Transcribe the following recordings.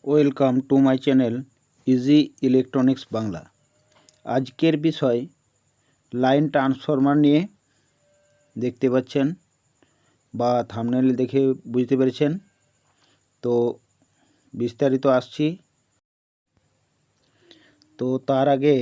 Welcome to my channel easy electronics Bangla. আজকের বিষয় line transformer নিয়ে। দেখতে পাচ্ছেন বা থাম্বনেল দেখে বুঝতে পেরেছেন। তো বিস্তারিত আসছি। তো তার আগে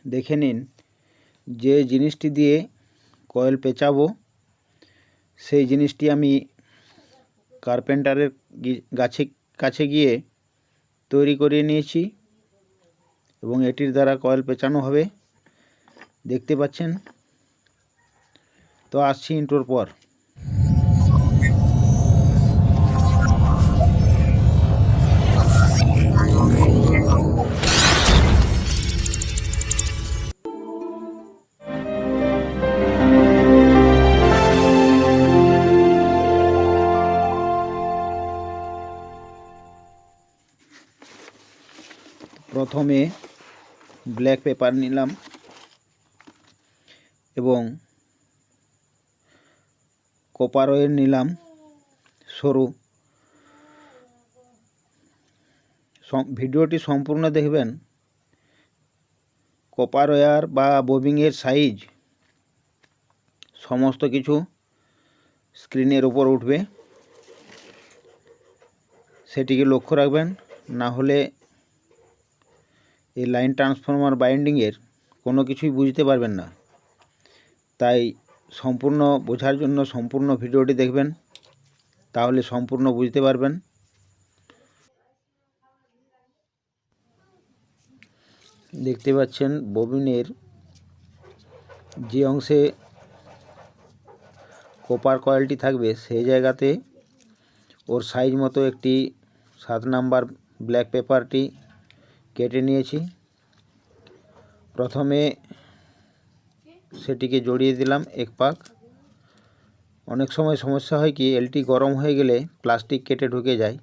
দেখে নিন যে জিনিসটি দিয়ে কয়েল পেঁচাবো সেই জিনিসটি আমি কার্পেন্টারের কাছে গিয়ে তৈরি করে নিয়েছি এবং এটির দ্বারা কয়েল পেঁচানো হবে। দেখতে পাচ্ছেন। তো আসছি ইন্ট্রোর পর। প্রথমে ব্ল্যাক পেপার নিলাম এবং কপার ওয়্যার নিলাম সরু। ভিডিওটি সম্পূর্ণ দেখবেন। কপার ওয়্যার বা ববিংয়ের সাইজ সমস্ত কিছু স্ক্রিনের উপর উঠবে, সেটিকে লক্ষ্য রাখবেন। না হলে এই লাইন ট্রান্সফরমার বাইন্ডিংয়ের কোনো কিছুই বুঝতে পারবেন না। তাই সম্পূর্ণ বোঝার জন্য সম্পূর্ণ ভিডিওটি দেখবেন, তাহলে সম্পূর্ণ বুঝতে পারবেন। দেখতে পাচ্ছেন ববিনের যে অংশে কপার কয়েলটি থাকবে সেই জায়গাতে ওর সাইজ মতো একটি 7 নাম্বার ব্ল্যাক পেপারটি কেটে নিয়েছি। প্রথমে সেটিকে জড়িয়ে দিলাম এক পাক। অনেক সময় সমস্যা হয় কি, এলটি গরম হয়ে গেলে প্লাস্টিক কেটে ঢুকে যায়।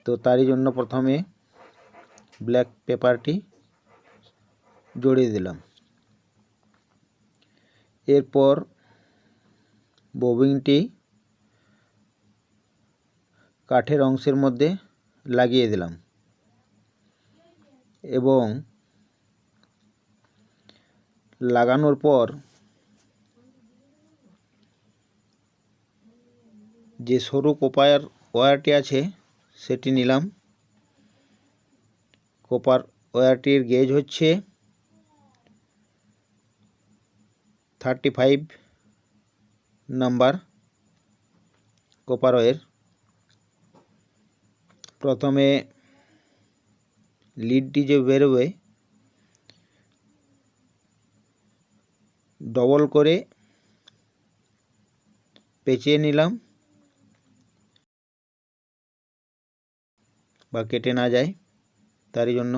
তো তারই জন্য প্রথমে ব্ল্যাক পেপারটি জড়িয়ে দিলাম। এরপর ববিনটি কাঠের অংশের মধ্যে লাগিয়ে দিলাম এবং লাগানোর পর যে সরু কপার ওয়্যারটি আছে সেটি নিলাম। কপার ওয়্যারটির গেজ হচ্ছে 35 নাম্বার কপার ওয়্যার। প্রথমে লিডটি যে বেরোবে ডবল করে পেঁচিয়ে নিলাম বা কেটে না যায় তারই জন্য।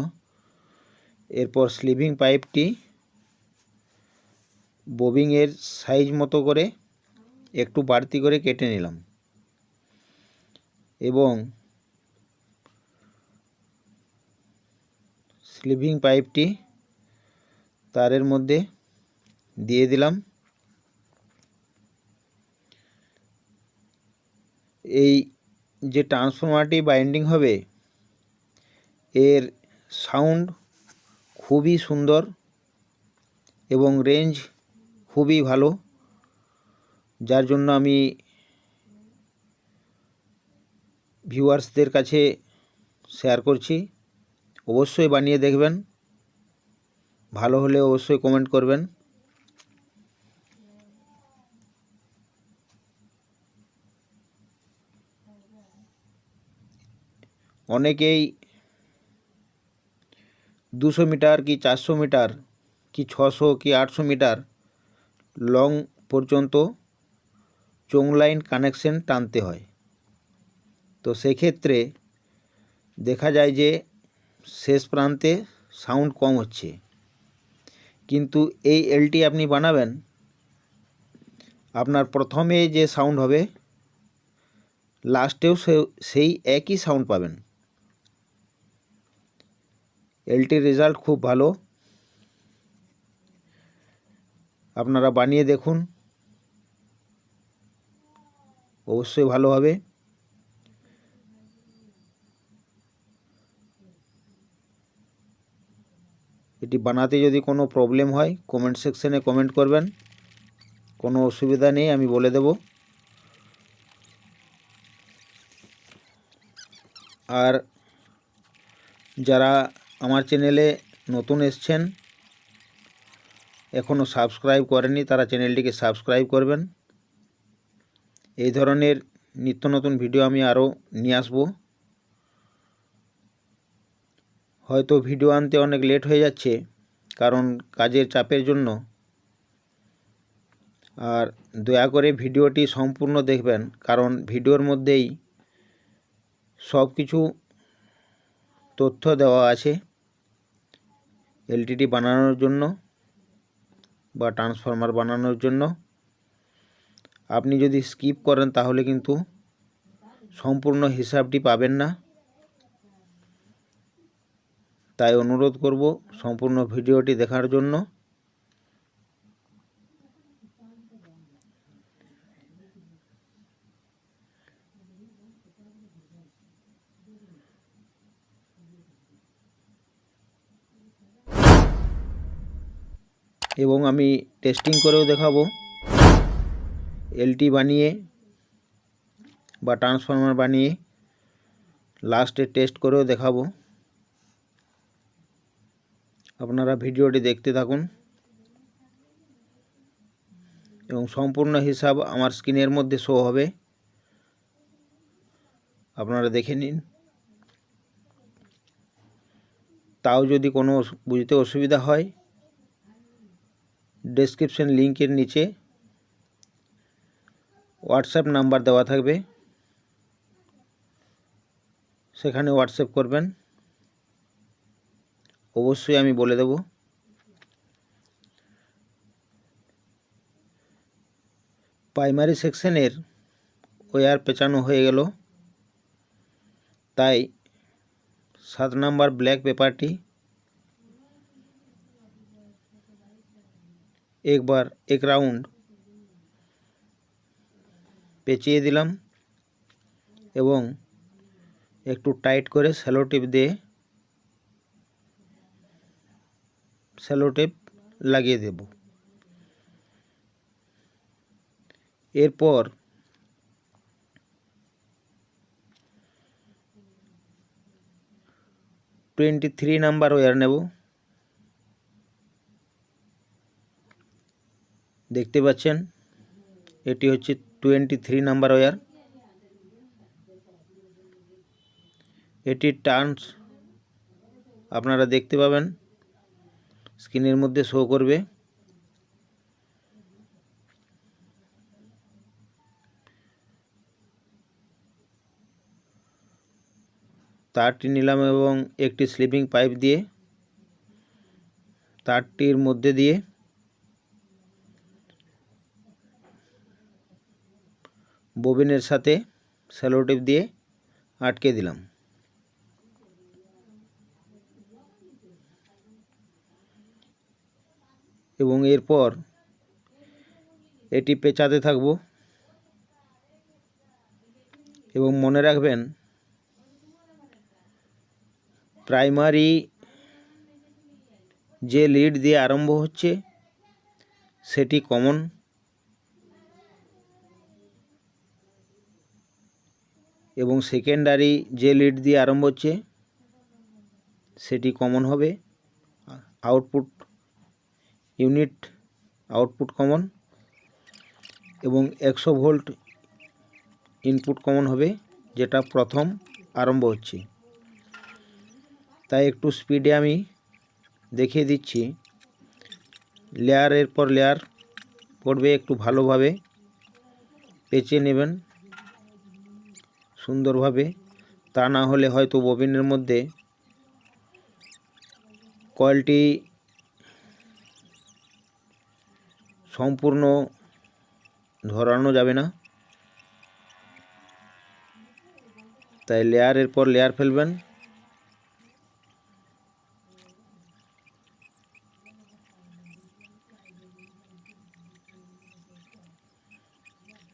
এরপর স্লিভিং পাইপটি ববিংয়ের সাইজ মতো করে একটু বাড়তি করে কেটে নিলাম এবং স্লিভিং পাইপটি তারের মধ্যে দিয়ে দিলাম। এই যে ট্রান্সফরমারটি বাইন্ডিং হবে এর সাউন্ড খুবই সুন্দর এবং রেঞ্জ খুবই ভালো, যার জন্য আমি ভিউয়ার্সদের কাছে শেয়ার করছি। অবশ্যই বানিয়ে দেখবেন, ভালো হলে অবশ্যই কমেন্ট করবেন। অনেকেই 200 মিটার কি 400 মিটার কি 600 কি 800 মিটার লং পর্যন্ত চোং লাইন কানেকশন টানতে হয়। তো সেক্ষেত্রে দেখা যায় যে শেষ প্রান্তে সাউন্ড কম হচ্ছে, কিন্তু এই এলটি আপনি বানাবেন, আপনার প্রথমে যে সাউন্ড হবে লাস্টেও সেই একই সাউন্ড পাবেন। এলটির রেজাল্ট খুব ভালো, আপনারা বানিয়ে দেখুন, অবশ্যই ভালো হবে। এটি বানাতে যদি কোনো প্রবলেম হয় কমেন্ট সেকশনে কমেন্ট করবেন, কোনো অসুবিধা নেই, আমি বলে দেব। আর যারা আমার চ্যানেলে নতুন এসছেন, এখনও সাবস্ক্রাইব করেননি, তারা চ্যানেলটিকে সাবস্ক্রাইব করবেন। এই ধরনের নিত্য নতুন ভিডিও আমি আরও নিয়ে আসব। হয়তো ভিডিও আনতে অনেক লেট হয়ে যাচ্ছে, কারণ কাজের চাপের জন্য। আর দয়া করে ভিডিওটি সম্পূর্ণ দেখবেন, কারণ ভিডিওর মধ্যেই সব কিছু তথ্য দেওয়া আছে এলটিডি বানানোর জন্য বা ট্রান্সফরমার বানানোর জন্য। আপনি যদি স্কিপ করেন তাহলে কিন্তু সম্পূর্ণ হিসাবটি পাবেন না। তাই অনুরোধ করব সম্পূর্ণ ভিডিওটি দেখার জন্য। এবং আমি টেস্টিং করেও দেখাবো, এলটি বানিয়ে বা ট্রান্সফরমার বানিয়ে লাস্টে টেস্ট করেও দেখাবো। আপনারা ভিডিওটি দেখতে থাকুন এবং সম্পূর্ণ হিসাব আমার স্ক্রিনের মধ্যে শো হবে, আপনারা দেখে নিন। তাও যদি কোনো বুঝতে অসুবিধা হয়, ডেসক্রিপশন লিংকের নিচে হোয়াটসঅ্যাপ নাম্বার দেওয়া থাকবে, সেখানে হোয়াটসঅ্যাপ করবেন, অবশ্যই আমি বলে দেব। প্রাইমারি সেকশনের ওয়্যার পেঁচানো হয়ে গেল, তাই 7 নাম্বার ব্ল্যাক পেপারটি একবার এক রাউন্ড পেঁচিয়ে দিলাম এবং একটু টাইট করে স্যালো টেপ লাগিয়ে দেব। এরপর थ्री নাম্বার ওয়্যার নেব। দেখতে পাচ্ছেন এটি হচ্ছে 23 নাম্বার ওয়্যার। এটির টার্নস আপনারা দেখতে পাবেন, স্ক্রিনের মধ্যে শো করবে। তারটি নিলাম এবং একটি স্লিপিং পাইপ দিয়ে তারটির মধ্যে দিয়ে ববিনের সাথে স্যালো টেপ দিয়ে আটকে দিলাম। এবং এরপর এটি পেঁচাতে থাকব। এবং মনে রাখবেন, প্রাইমারি যে লিড দিয়ে আরম্ভ হচ্ছে সেটি কমন, এবং সেকেন্ডারি যে লিড দিয়ে আরম্ভ হচ্ছে সেটি কমন হবে। আউটপুট ইউনিট আউটপুট কমন এবং 100 ভোল্ট ইনপুট কমন হবে, যেটা প্রথম আরম্ভ হচ্ছে। তাই একটু স্পিডে আমি দেখিয়ে দিচ্ছি। লেয়ারের পর লেয়ার পড়বে, একটু ভালোভাবে পেঁচে নেবেন সুন্দরভাবে, তা না হলে হয়তো ববিনের মধ্যে কয়েলটি সম্পূর্ণ ধরানো যাবে না। তাই লেয়ারের পর লেয়ার ফেলবেন।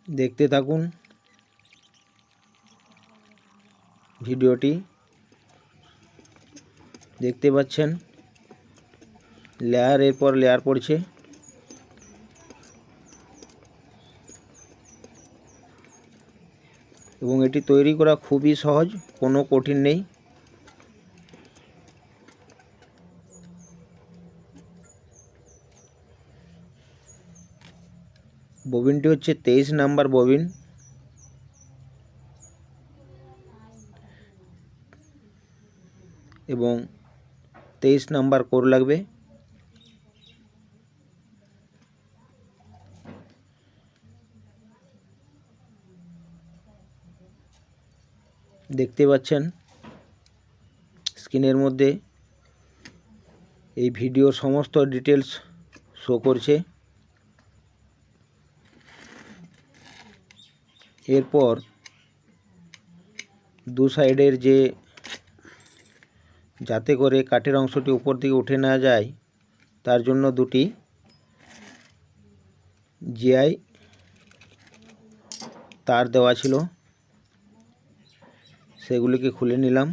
দেখতে থাকুন ভিডিওটি। দেখতে পাচ্ছেন লেয়ারের পর লেয়ার পড়ছে। এবং এটি তৈরি করা খুবই সহজ, কোনো কঠিন নেই। ববিনটি হচ্ছে 23 নাম্বার ববিন। এবং 23 নাম্বার কোর লাগবে। দেখতে পাচ্ছেন স্ক্রিনের মধ্যে এই ভিডিও সমস্ত ডিটেলস শো করছে। এরপর দু সাইডের যে যাতে করে কাঠের অংশটি উপর দিকে উঠে না যায় তার জন্য দুটি জিআই তার দেওয়া ছিল, সেগুলিকে খুলে নিলাম।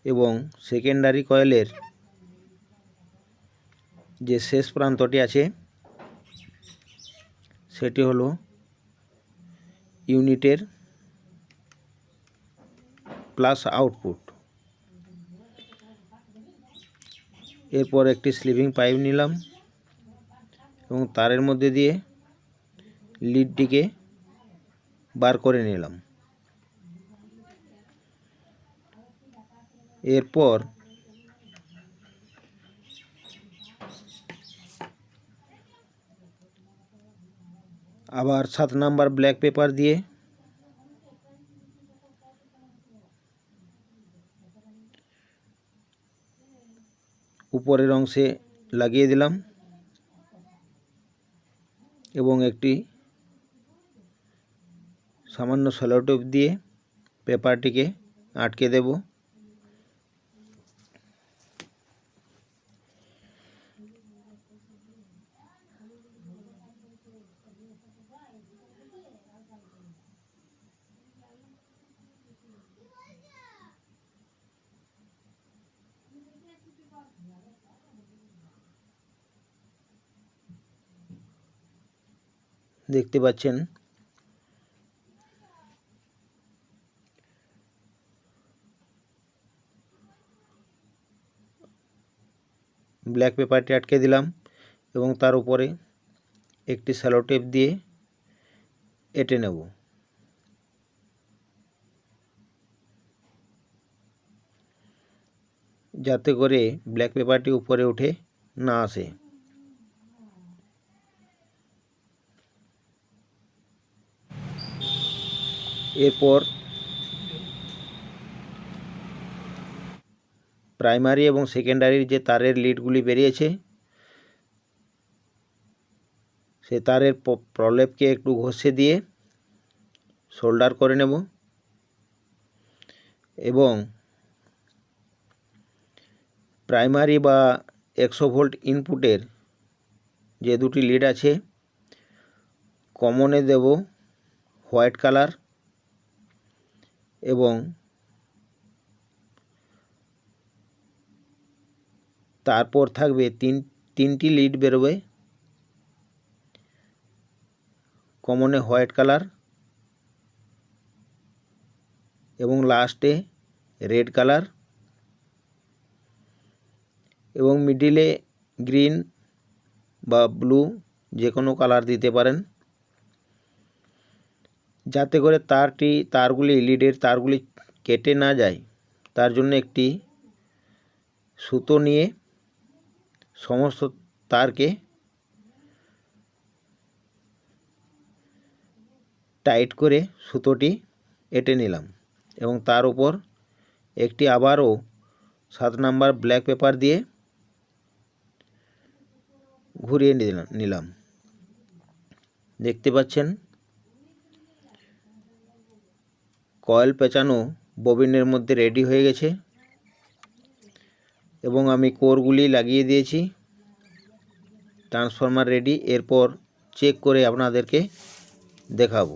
এবং সেকেন্ডারি কয়েলের যে শেষ প্রান্তটি আছে সেটি হলো ইউনিটের প্লাস আউটপুট। এরপর একটি স্লিপিং পাইপ নিলাম এবং তারের মধ্যে দিয়ে লিডটিকে বার করে নিলাম। এরপর আবার 7 নাম্বার ব্ল্যাক পেপার দিয়ে উপরের অংশে লাগিয়ে দিলাম এবং একটি সামান্য সেলো টেপ দিয়ে পেপারটিকে আটকে দেব। দেখতে পাচ্ছেন ব্ল্যাক পেপারটি আটকে দিলাম এবং তার উপরে একটি সেলো টেপ দিয়ে এঁটে নেব। যাতে করে ব্ল্যাক পেপারটি উপরে উঠে না আসে। এরপর প্রাইমারি এবং সেকেন্ডারির যে তারের লিডগুলি বেরিয়েছে সে তারের প্রলেপকে একটু ঘষে দিয়ে সোল্ডার করে নেব এবং প্রাইমারি বা 100 ভোল্ট ইনপুটের যে দুটি লিড আছে কমনে দেব হোয়াইট কালার এবং তারপর থাকবে তিনটি লিড বেরোবে কমনে হোয়াইট কালার এবং লাস্টে রেড কালার এবং মিডিলে গ্রিন বা ব্লু যে কোনো কালার দিতে পারেন, যাতে করে তারগুলি লিডের তারগুলি কেটে না যায় তার জন্য একটি সুতো নিয়ে সমস্ত তারকে টাইট করে সুতোটি এঁটে নিলাম এবং তার উপর একটি আবারও 7 নাম্বার ব্ল্যাক পেপার দিয়ে ঘুরিয়ে নিলাম। দেখতে পাচ্ছেন কয়েল পেঁচানো ববিনের মধ্যে রেডি হয়ে গেছে এবং আমি কোরগুলি লাগিয়ে দিয়েছি। Transformer ready. এরপর চেক করে আপনাদেরকে দেখাবো।